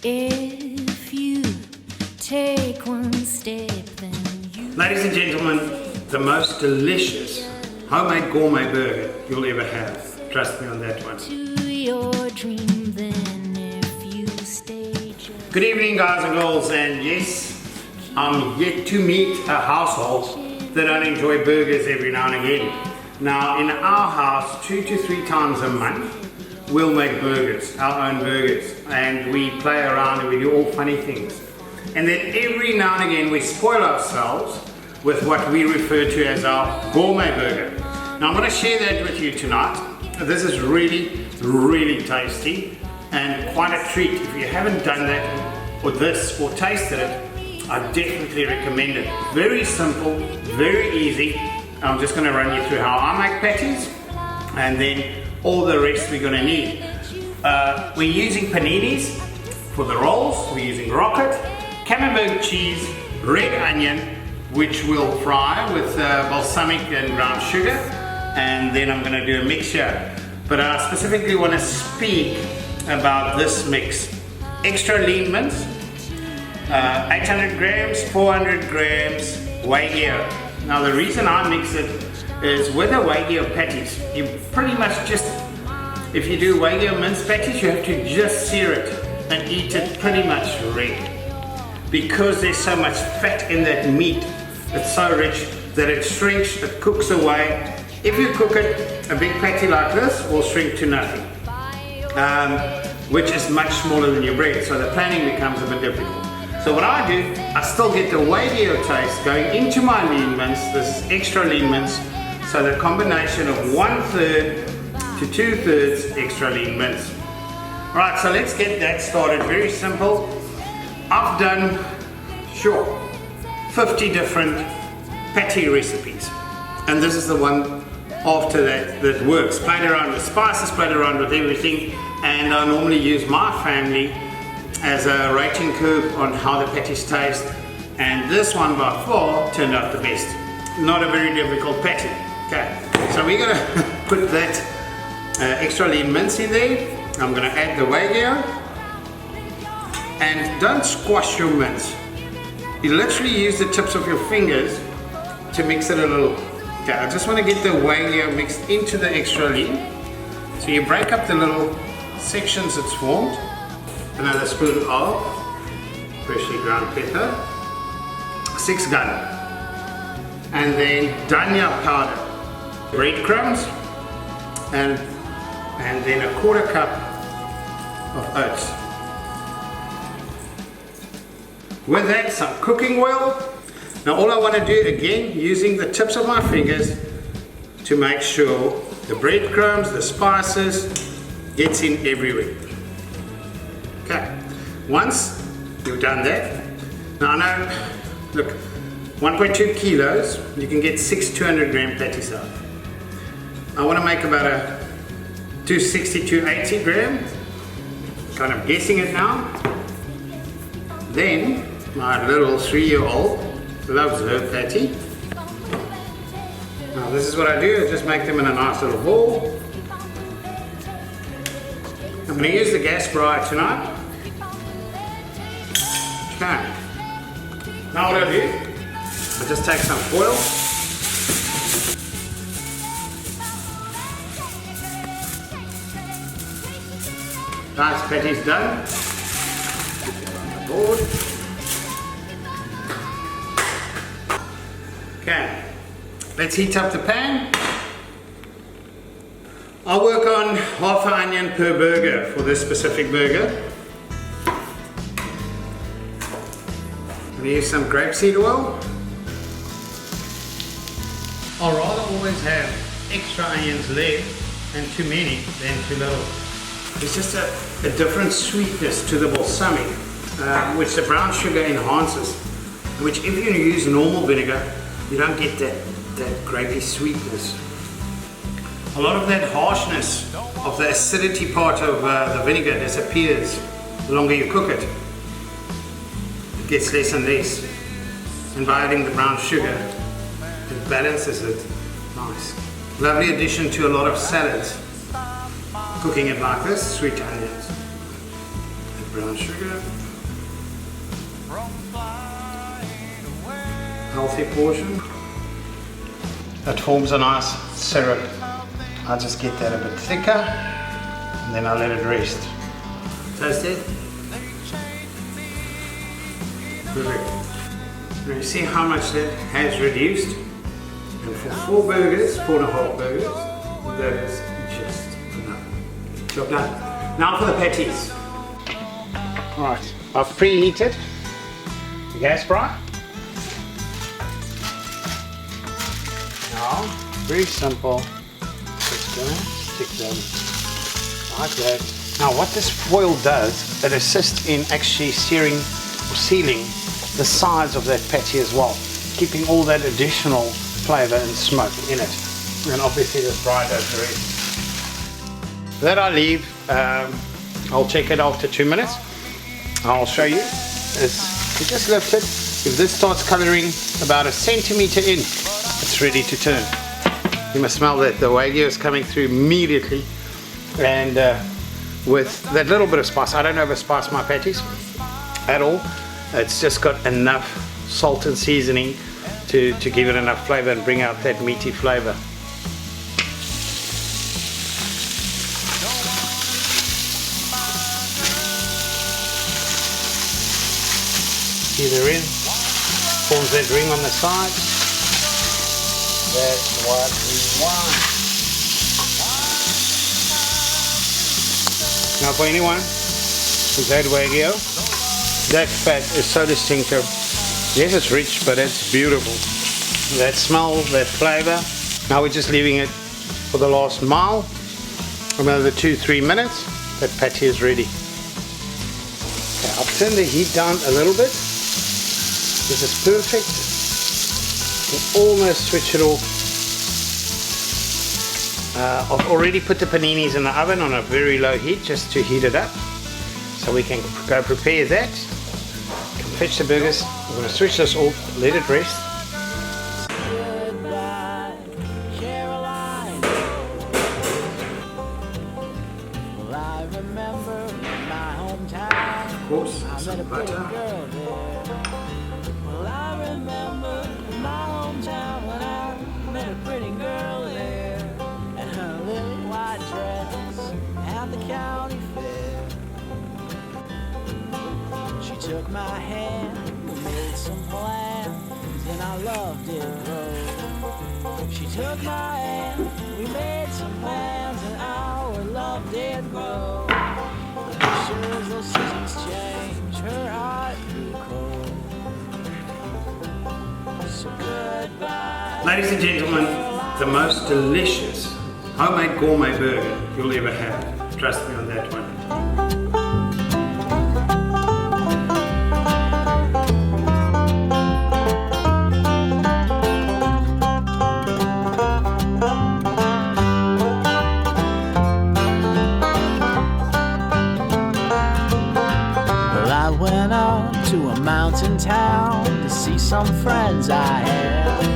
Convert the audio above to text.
If you take one step, then you... Ladies and gentlemen, the most delicious homemade gourmet burger you'll ever have. Trust me on that one. To your dream, then if you stay just... Good evening, guys and girls, and yes, I'm yet to meet a household that don't enjoy burgers every now and again. Now, in our house, 2 to 3 times a month, we'll make burgers, our own burgers, and we play around and we do all funny things. And then every now and again we spoil ourselves with what we refer to as our gourmet burger. Now I'm going to share that with you tonight. This is really, really tasty and quite a treat. If you haven't done that or this or tasted it, I definitely recommend it. Very simple, very easy. I'm just going to run you through how I make patties and then all the rest we're going to need. We're using paninis for the rolls, we're using rocket, Camembert cheese, red onion, which we'll fry with balsamic and brown sugar, and then I'm going to do a mixture. But I specifically want to speak about this mix. Extra lean mince, 800 grams, 400 grams Wagyu. Now the reason I mix it is with the Wagyu patties, you pretty much just, if you do Wagyu mince patties, you have to just sear it and eat it pretty much red. Because there's so much fat in that meat, it's so rich that it shrinks, it cooks away. If you cook it, a big patty like this will shrink to nothing, which is much smaller than your bread, so the planning becomes a bit difficult. So what I do, I still get the Wagyu taste going into my lean mince, this extra lean mince, so the combination of 1/3 to 2/3 extra lean mince. Right, so let's get that started. Very simple. I've done, 50 different patty recipes, and this is the one after that works. Played around with spices, played around with everything, and I normally use my family as a rating curve on how the patties taste, and this one by far turned out the best. Not a very difficult patty. Okay, so we're gonna put that extra lean mince in there. I'm gonna add the Wagyu, and don't squash your mince. You literally use the tips of your fingers to mix it a little. Okay, I just want to get the Wagyu mixed into the extra lean. So you break up the little sections it's formed. Another spoon of freshly ground pepper, 6 gun, and then dhania powder, breadcrumbs, and then a 1/4 cup of oats. With that, some cooking oil. Now all I want to do, again, using the tips of my fingers to make sure the breadcrumbs, the spices, gets in everywhere. Okay, once you've done that, now I know, look, 1.2 kilos, you can get 6 200 gram patties out. I want to make about a 260 to 80 gram, kind of guessing it now. Then, my little 3-year-old loves her patty. Now this is what I do, I just make them in a nice little ball. I'm going to use the gas fryer tonight. Okay. Now what I do, I just take some foil. Nice patties done. Put them on the board. Okay. Let's heat up the pan. I'll work on half an onion per burger for this specific burger. I'm going to use some grapeseed oil. I'll rather always have extra onions left and too many than too little. It's just a different sweetness to the balsamic, which the brown sugar enhances, which if you use normal vinegar, you don't get that grapey sweetness. A lot of that harshness of the acidity part of the vinegar disappears the longer you cook it. It gets less and less. And by adding the brown sugar, it balances it. Nice. Lovely addition to a lot of salads. Cooking it like this, sweet onions. brown sugar. Healthy portion. That forms a nice syrup. I'll just get that a bit thicker and then I'll let it rest. Taste it. Perfect. Now you see how much that has reduced? And for 4 burgers, 4.5 burgers, that is just enough. Job done. Now for the patties. Alright, I've preheated the gas fry. Now, very simple. Just gonna stick them like that. Now what this foil does, it assists in actually searing or sealing the sides of that patty as well, keeping all that additional flavour and smoke in it. And obviously this fry does the rest. That I leave, I'll check it after 2 minutes. I'll show you. You just lift it. If this starts colouring about 1 centimetre in, it's ready to turn. You must smell that the Wagyu is coming through immediately, and with that little bit of spice. I don't overspice my patties at all. It's just got enough salt and seasoning to give it enough flavour and bring out that meaty flavour. See the ring? Forms that ring on the side. That's what we want. Now for anyone who's had Wagyu, that fat is so distinctive. Yes, it's rich, but it's beautiful. That smell, that flavour. Now we're just leaving it for the last mile. Another 2-3 minutes. That patty is ready. Okay, I'll turn the heat down a little bit. This is perfect. You can almost switch it off. I've already put the paninis in the oven on a very low heat just to heat it up. So we can go prepare that. Come fetch the burgers. We're going to switch this off, let it rest. Of course, some butter. Took my hand, we made some plans, and our love did grow. She took my hand, we made some plans, and our love did grow. Sure as those seasons change, her heart grew cold. So goodbye. Ladies and gentlemen, the most delicious homemade gourmet burger you'll ever have. Trust me on that one. To a mountain town to see some friends I had.